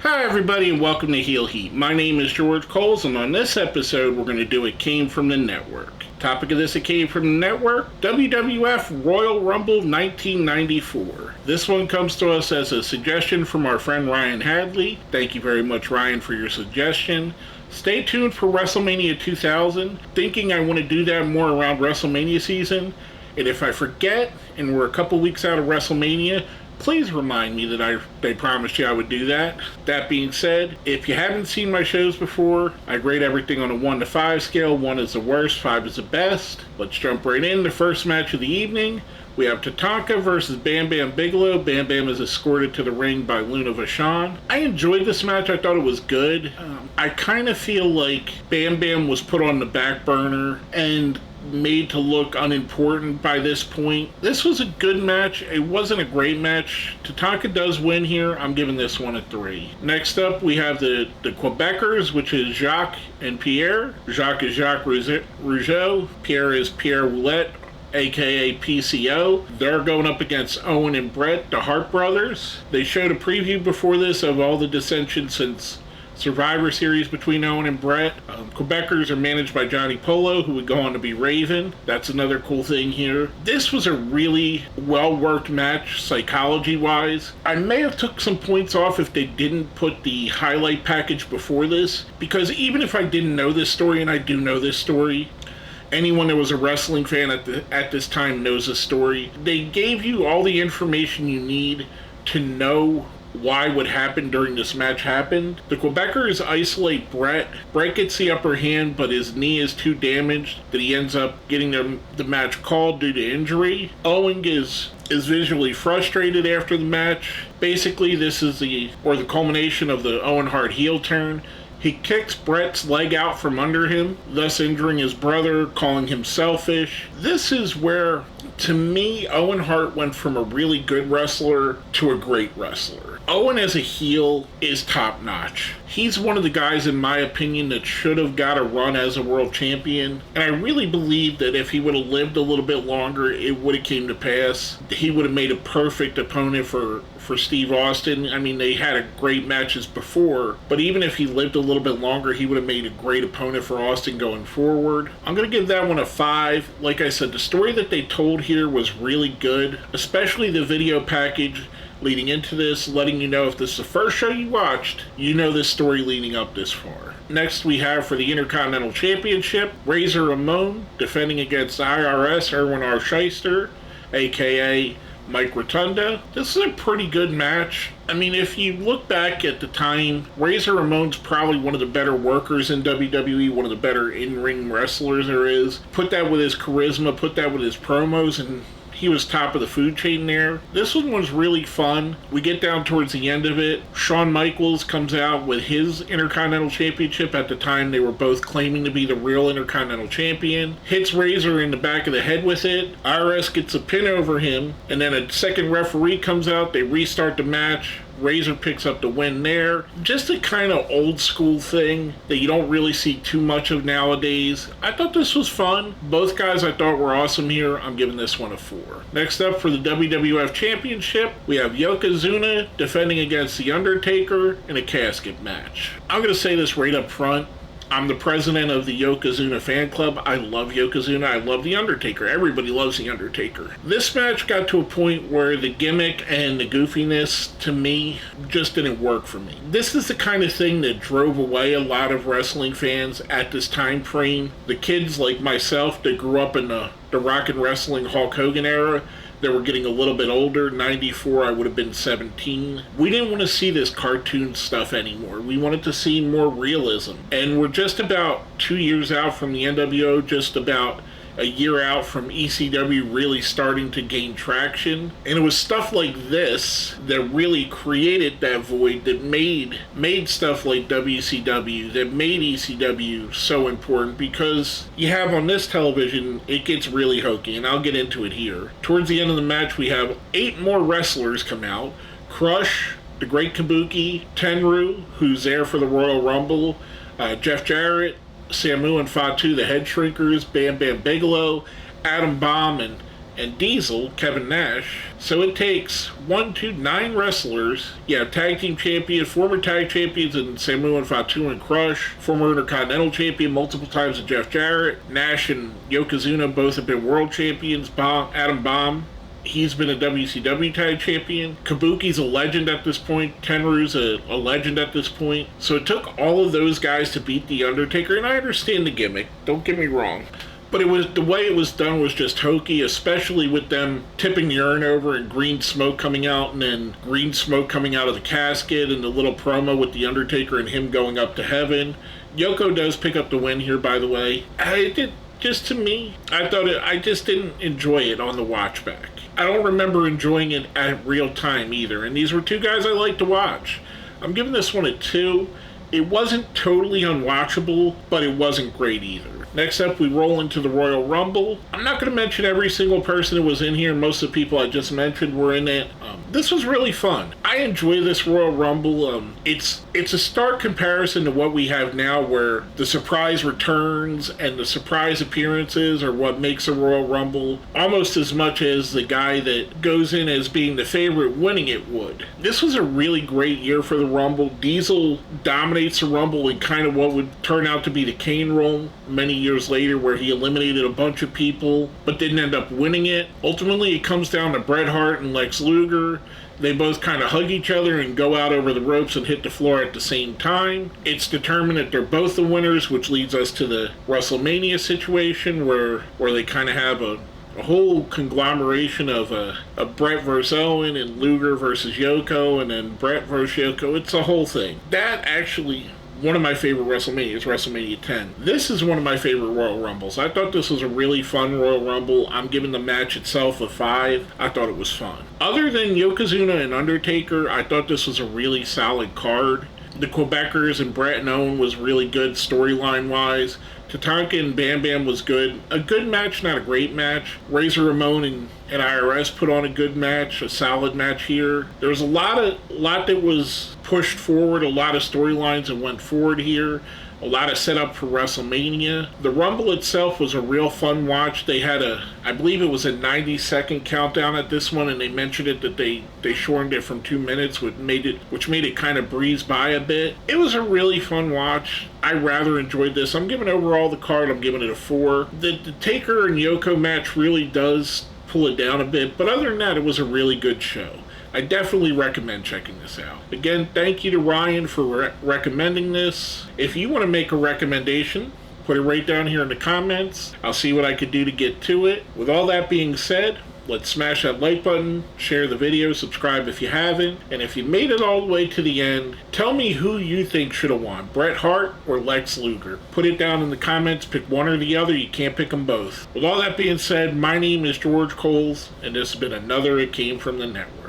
Hi everybody and welcome to Heel Heat. My name is George Coles and on this episode we're going to do It Came From the Network. Topic of this It Came From the Network, WWF Royal Rumble 1994. This one comes to us as a suggestion from our friend Ryan Hadley. Thank you very much Ryan for your suggestion. Stay tuned for WrestleMania 2000. Thinking I want to do that more around WrestleMania season. And if I forget and we're a couple weeks out of WrestleMania, please remind me that I promised you I would do that. That being said, if you haven't seen my shows before, I grade everything on a 1 to 5 scale. 1 is the worst, 5 is the best. Let's jump right in. The first match of the evening, we have Tatanka versus Bam Bam Bigelow. Bam Bam is escorted to the ring by Luna Vachon. I enjoyed this match. I thought it was good. I kind of feel like Bam Bam was put on the back burner and made to look unimportant by this point. This was a good match. It wasn't a great match. Tatanka does win here. I'm giving this one a 3. Next up, we have the Quebecers, which is Jacques and Pierre. Jacques is Jacques Rougeau. Pierre is Pierre Roulette, aka PCO. They're going up against Owen and Brett, the Hart brothers. They showed a preview before this of all the dissension since Survivor Series between Owen and Brett. Quebecers are managed by Johnny Polo, who would go on to be Raven. That's another cool thing here. This was a really well-worked match, psychology-wise. I may have took some points off if they didn't put the highlight package before this, because even if I didn't know this story, and I do know this story, anyone that was a wrestling fan at this time knows this story. They gave you all the information you need to know why what happened during this match happened. The Quebecers isolate Brett. Brett gets the upper hand, but his knee is too damaged that he ends up getting the match called due to injury. Owen is visually frustrated after the match. Basically, this is the culmination of the Owen Hart heel turn. He kicks Brett's leg out from under him, thus injuring his brother, calling him selfish. This is where, to me, Owen Hart went from a really good wrestler to a great wrestler. Owen as a heel is top-notch. He's one of the guys, in my opinion, that should have got a run as a world champion. And I really believe that if he would have lived a little bit longer, it would have came to pass. He would have made a perfect opponent for Steve Austin. I mean, they had great matches before, but even if he lived a little bit longer, he would have made a great opponent for Austin going forward. I'm going to give that one a 5. Like I said, the story that they told here was really good, especially the video package leading into this, letting you know if this is the first show you watched, you know this story leading up this far. Next, we have for the Intercontinental Championship, Razor Ramon defending against IRS Erwin R. Shyster, aka Mike Rotunda. This is a pretty good match. I mean, if you look back at the time, Razor Ramon's probably one of the better workers in WWE, one of the better in-ring wrestlers there is. Put that with his charisma, put that with his promos, and he was top of the food chain there. This one was really fun. We get down towards the end of it. Shawn Michaels comes out with his Intercontinental Championship. At the time, they were both claiming to be the real Intercontinental Champion. Hits Razor in the back of the head with it. IRS gets a pin over him. And then a second referee comes out. They restart the match. Razor picks up the win there. Just a kind of old school thing that you don't really see too much of nowadays. I thought this was fun. Both guys I thought were awesome here. I'm giving this one a 4. Next up for the WWF Championship, we have Yokozuna defending against The Undertaker in a casket match. I'm going to say this right up front. I'm the president of the Yokozuna fan club. I love Yokozuna. I love The Undertaker. Everybody loves The Undertaker. This match got to a point where the gimmick and the goofiness, to me, just didn't work for me. This is the kind of thing that drove away a lot of wrestling fans at this time frame. The kids like myself that grew up in the rock and wrestling Hulk Hogan era, that were getting a little bit older. 94, I would have been 17. We didn't want to see this cartoon stuff anymore. We wanted to see more realism. And we're just about 2 years out from the NWO, just about a year out from ECW really starting to gain traction. And it was stuff like this that really created that void that made stuff like WCW, that made ECW so important, because you have on this television, it gets really hokey, and I'll get into it here. Towards the end of the match, we have 8 more wrestlers come out. Crush, the Great Kabuki, Tenryu, who's there for the Royal Rumble, Jeff Jarrett, Samu and Fatu, the Head Shrinkers, Bam Bam Bigelow, Adam Bomb, and and Diesel, Kevin Nash. So it takes 9 wrestlers. You have tag team champion, former tag champions in Samu and Fatu and Crush, former Intercontinental champion multiple times in Jeff Jarrett. Nash and Yokozuna both have been world champions. Adam Bomb, he's been a WCW tag champion. Kabuki's a legend at this point. Tenryu's a legend at this point. So it took all of those guys to beat The Undertaker, and I understand the gimmick, don't get me wrong. But it was the way it was done was just hokey, especially with them tipping the urn over and green smoke coming out, and then green smoke coming out of the casket, and the little promo with The Undertaker and him going up to heaven. Yoko does pick up the win here, by the way. Just to me, I just didn't enjoy it on the watch back. I don't remember enjoying it at real time either, and these were two guys I like to watch. I'm giving this one a 2. It wasn't totally unwatchable, but it wasn't great either. Next up, we roll into the Royal Rumble. I'm not going to mention every single person that was in here. Most of the people I just mentioned were in it. This was really fun. I enjoy this Royal Rumble. It's a stark comparison to what we have now, where the surprise returns and the surprise appearances are what makes a Royal Rumble almost as much as the guy that goes in as being the favorite winning it would. This was a really great year for the Rumble. Diesel dominates the Rumble in kind of what would turn out to be the Kane role many years later, where he eliminated a bunch of people but didn't end up winning it. Ultimately, it comes down to Bret Hart and Lex Luger. They both kind of hug each other and go out over the ropes and hit the floor at the same time. It's determined that they're both the winners, which leads us to the WrestleMania situation where they kind of have a whole conglomeration of Bret versus Owen and Luger versus Yoko and then Bret versus Yoko. It's a whole thing. That actually, one of my favorite WrestleMania is WrestleMania 10. This is one of my favorite Royal Rumbles. I thought this was a really fun Royal Rumble. I'm giving the match itself a 5. I thought it was fun. Other than Yokozuna and Undertaker, I thought this was a really solid card. The Quebecers and Bret and Owen was really good storyline-wise. Tatanka and Bam Bam was good. A good match, not a great match. Razor Ramon and IRS put on a good match, a solid match here. There was a lot that was pushed forward, a lot of storylines that went forward here. A lot of setup for WrestleMania. The Rumble itself was a real fun watch. They had I believe it was a 90-second countdown at this one, and they mentioned it that they shortened it from 2 minutes, which made it kind of breeze by a bit. It was a really fun watch. I rather enjoyed this. I'm giving overall the card, I'm giving it a 4. The Taker and Yoko match really does pull it down a bit, but other than that, it was a really good show. I definitely recommend checking this out. Again, thank you to Ryan for recommending this. If you want to make a recommendation, put it right down here in the comments. I'll see what I can do to get to it. With all that being said, let's smash that like button, share the video, subscribe if you haven't, and if you made it all the way to the end, tell me who you think should have won, Bret Hart or Lex Luger. Put it down in the comments, pick one or the other, you can't pick them both. With all that being said, my name is George Coles, and this has been another It Came From The Network.